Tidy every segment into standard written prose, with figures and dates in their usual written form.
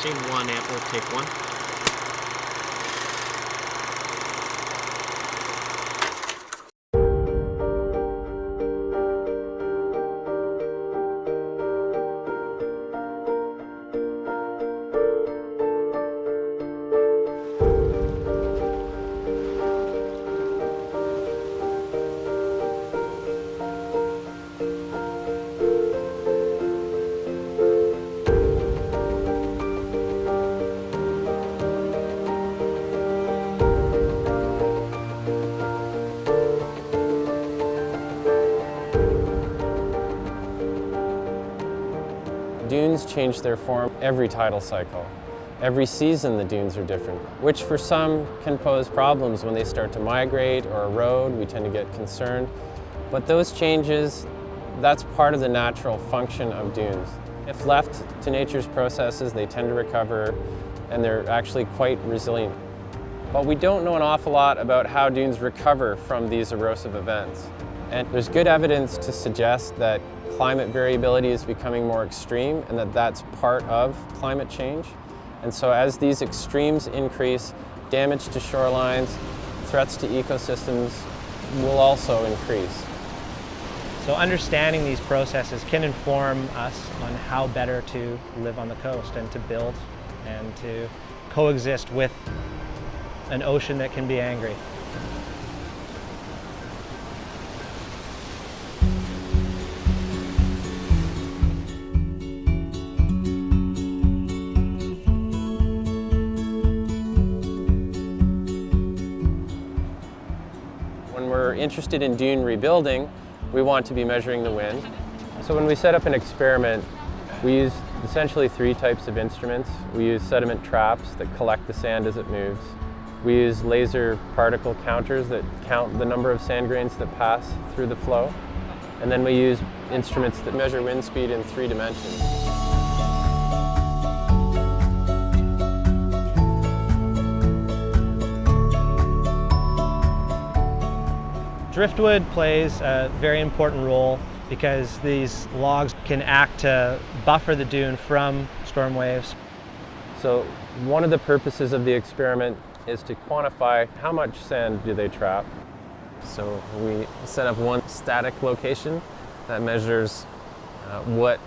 Scene one, ample, take one. Dunes change their form every tidal cycle. Every season the dunes are different, which for some can pose problems when they start to migrate or erode. We tend to get concerned. But those changes, that's part of the natural function of dunes. If left to nature's processes, they tend to recover and they're actually quite resilient. But we don't know an awful lot about how dunes recover from these erosive events. And there's good evidence to suggest that climate variability is becoming more extreme and that that's part of climate change. And so as these extremes increase, damage to shorelines, threats to ecosystems will also increase. So understanding these processes can inform us on how better to live on the coast and to build and to coexist with an ocean that can be angry. When we're interested in dune rebuilding, we want to be measuring the wind. So when we set up an experiment, we use essentially three types of instruments. We use sediment traps that collect the sand as it moves. We use laser particle counters that count the number of sand grains that pass through the flow. And then we use instruments that measure wind speed in 3 dimensions. Driftwood plays a very important role because these logs can act to buffer the dune from storm waves. So one of the purposes of the experiment is to quantify how much sand do they trap. So we set up one static location that measures what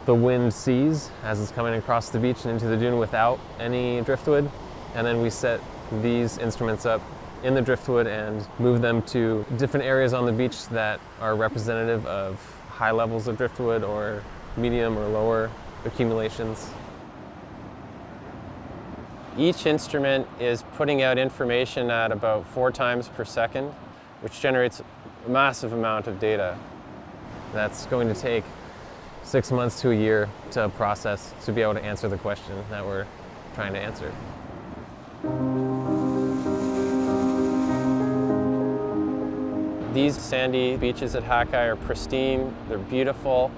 the wind sees as it's coming across the beach and into the dune without any driftwood. And then we set these instruments up in the driftwood and move them to different areas on the beach that are representative of high levels of driftwood or medium or lower accumulations. Each instrument is putting out information at about 4 times per second, which generates a massive amount of data. That's going to take 6 months to a year to process to be able to answer the question that we're trying to answer. These sandy beaches at Hakai are pristine, they're beautiful,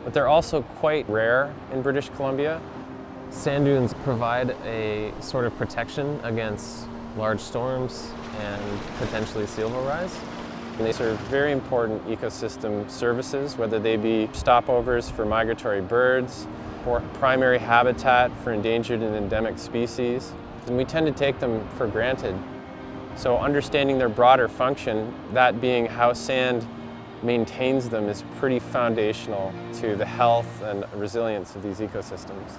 but they're also quite rare in British Columbia. Sand dunes provide a sort of protection against large storms and potentially sea level rise. And they serve very important ecosystem services, whether they be stopovers for migratory birds or primary habitat for endangered and endemic species. And we tend to take them for granted. So understanding their broader function, that being how sand maintains them, is pretty foundational to the health and resilience of these ecosystems.